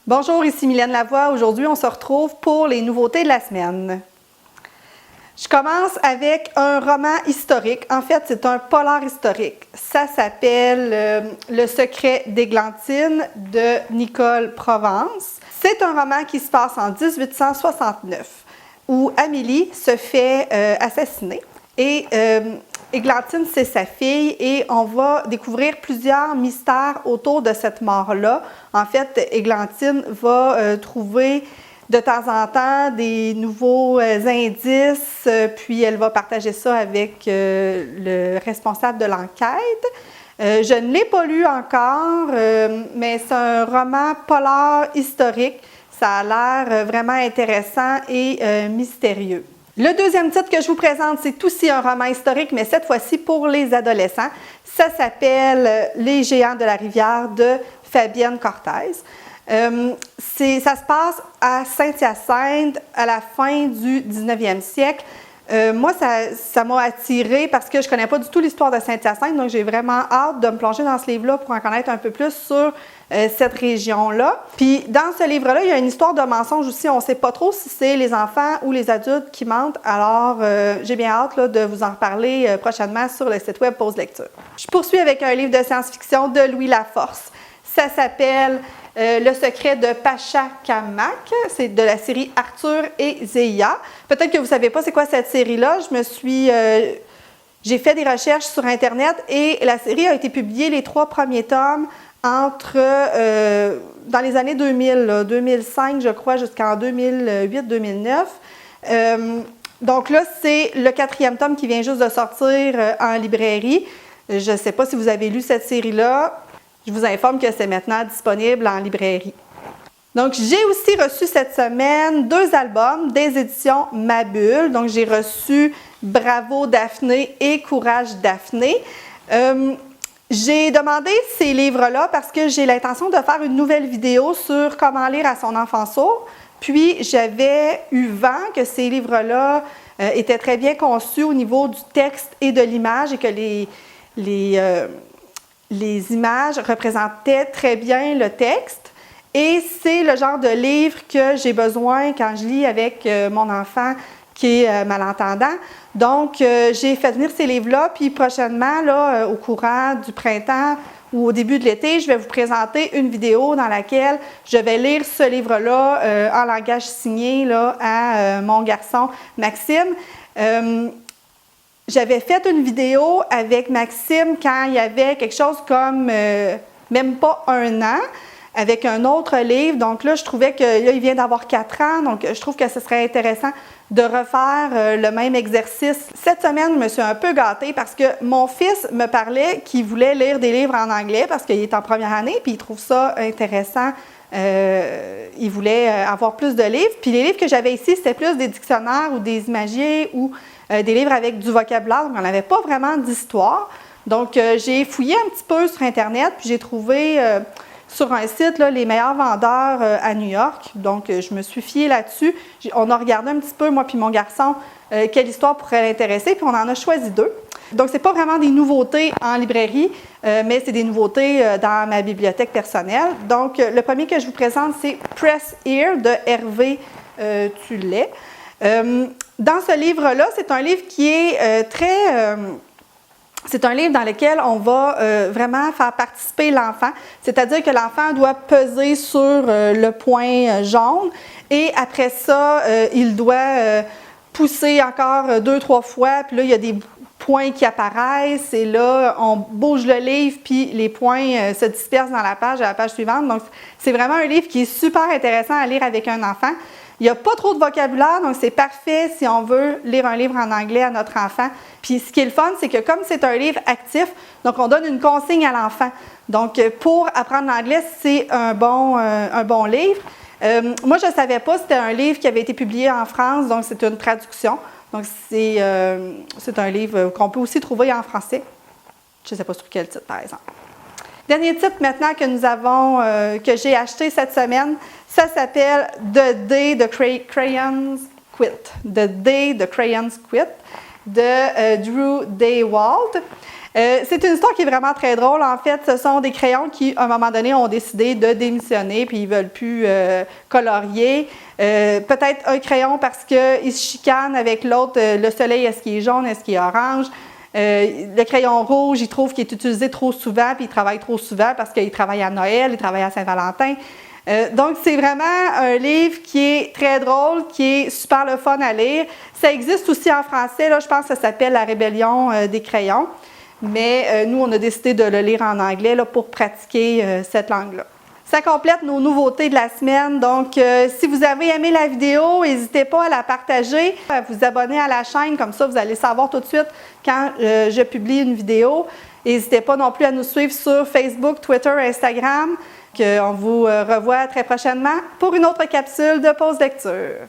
Bonjour, ici Mylène Lavoie. Aujourd'hui, on se retrouve pour les nouveautés de la semaine. Je commence avec un roman historique. En fait, c'est un polar historique. Ça s'appelle Le secret d'Églantine de Nicole Provence. C'est un roman qui se passe en 1869 où Amélie se fait assassiner et Églantine, c'est sa fille et on va découvrir plusieurs mystères autour de cette mort-là. En fait, Églantine va trouver de temps en temps des nouveaux indices, puis elle va partager ça avec le responsable de l'enquête. Je ne l'ai pas lu encore, mais c'est un roman polar historique. Ça a l'air vraiment intéressant et mystérieux. Le deuxième titre que je vous présente, c'est aussi un roman historique, mais cette fois-ci pour les adolescents. Ça s'appelle Les géants de la rivière de Fabienne Cortez. Ça se passe à Saint-Hyacinthe à la fin du 19e siècle. Moi, ça m'a attirée parce que je ne connais pas du tout l'histoire de Saint-Hyacinthe, donc j'ai vraiment hâte de me plonger dans ce livre-là pour en connaître un peu plus sur cette région-là. Puis dans ce livre-là, il y a une histoire de mensonge aussi. On ne sait pas trop si c'est les enfants ou les adultes qui mentent. Alors, j'ai bien hâte là, de vous en reparler prochainement sur le site web Pause Lecture. Je poursuis avec un livre de science-fiction de Louis Laforce. Ça s'appelle Le secret de Pachacamac. C'est de la série Arthur et Zéia. Peut-être que vous ne savez pas c'est quoi cette série-là. J'ai fait des recherches sur Internet et la série a été publiée, les 3 premiers tomes, dans les années 2000, 2005, je crois, jusqu'en 2008-2009. Donc là, c'est le 4e tome qui vient juste de sortir en librairie. Je ne sais pas si vous avez lu cette série-là. Je vous informe que c'est maintenant disponible en librairie. Donc, j'ai aussi reçu cette semaine 2 albums des éditions Ma Bulle. Donc, j'ai reçu Bravo Daphné et Courage Daphné. J'ai demandé ces livres-là parce que j'ai l'intention de faire une nouvelle vidéo sur comment lire à son enfant sourd. Puis, j'avais eu vent que ces livres-là étaient très bien conçus au niveau du texte et de l'image et que les images représentaient très bien le texte. Et c'est le genre de livre que j'ai besoin quand je lis avec mon enfant qui est malentendant. Donc, j'ai fait venir ces livres-là, puis prochainement, là, au courant du printemps ou au début de l'été, je vais vous présenter une vidéo dans laquelle je vais lire ce livre-là en langage signé là, à mon garçon Maxime. J'avais fait une vidéo avec Maxime quand il y avait quelque chose comme même pas 1 an, avec un autre livre. Donc là, je trouvais que là, il vient d'avoir 4 ans, donc je trouve que ce serait intéressant de refaire le même exercice. Cette semaine, je me suis un peu gâtée parce que mon fils me parlait qu'il voulait lire des livres en anglais parce qu'il est en première année, puis il trouve ça intéressant. Il voulait avoir plus de livres. Puis les livres que j'avais ici, c'était plus des dictionnaires ou des imagiers ou des livres avec du vocabulaire, donc on n'avait pas vraiment d'histoire. Donc, j'ai fouillé un petit peu sur Internet, puis j'ai trouvé sur un site là, les meilleurs vendeurs à New York. Donc, je me suis fiée là-dessus. On a regardé un petit peu, moi puis mon garçon, quelle histoire pourrait l'intéresser, puis on en a choisi 2. Donc, ce n'est pas vraiment des nouveautés en librairie, mais c'est des nouveautés dans ma bibliothèque personnelle. Donc, le premier que je vous présente, c'est Press Here de Hervé Tullet. Dans ce livre-là, c'est un livre qui est c'est un livre dans lequel on va vraiment faire participer l'enfant, c'est-à-dire que l'enfant doit peser sur le point jaune et après ça, il doit pousser encore 2-3 fois, puis là, il y a des points qui apparaissent et là, on bouge le livre, puis les points se dispersent dans la page suivante. Donc, c'est vraiment un livre qui est super intéressant à lire avec un enfant. Il n'y a pas trop de vocabulaire, donc c'est parfait si on veut lire un livre en anglais à notre enfant. Puis ce qui est le fun, c'est que comme c'est un livre actif, donc on donne une consigne à l'enfant. Donc pour apprendre l'anglais, c'est un bon livre. Moi, je ne savais pas, c'était un livre qui avait été publié en France, donc c'est une traduction. Donc c'est un livre qu'on peut aussi trouver en français. Je ne sais pas sur quel titre, par exemple. Dernier titre maintenant que j'ai acheté cette semaine, ça s'appelle The Day the Crayons Quit. The Day the Crayons Quit de Drew Daywalt. C'est une histoire qui est vraiment très drôle. En fait, ce sont des crayons qui, à un moment donné, ont décidé de démissionner puis ils ne veulent plus colorier. Peut-être un crayon parce qu'ils se chicanent avec l'autre. Le soleil, est-ce qu'il est jaune, est-ce qu'il est orange? Le crayon rouge, ils trouvent qu'il est utilisé trop souvent puis ils travaillent trop souvent parce qu'ils travaillent à Noël, ils travaillent à Saint-Valentin. Donc, c'est vraiment un livre qui est très drôle, qui est super le fun à lire. Ça existe aussi en français, là, je pense que ça s'appelle La Rébellion des crayons. Mais nous, on a décidé de le lire en anglais là, pour pratiquer cette langue-là. Ça complète nos nouveautés de la semaine. Donc, si vous avez aimé la vidéo, n'hésitez pas à la partager, à vous abonner à la chaîne. Comme ça, vous allez savoir tout de suite quand je publie une vidéo. N'hésitez pas non plus à nous suivre sur Facebook, Twitter, Instagram. On vous revoit très prochainement pour une autre capsule de pause lecture.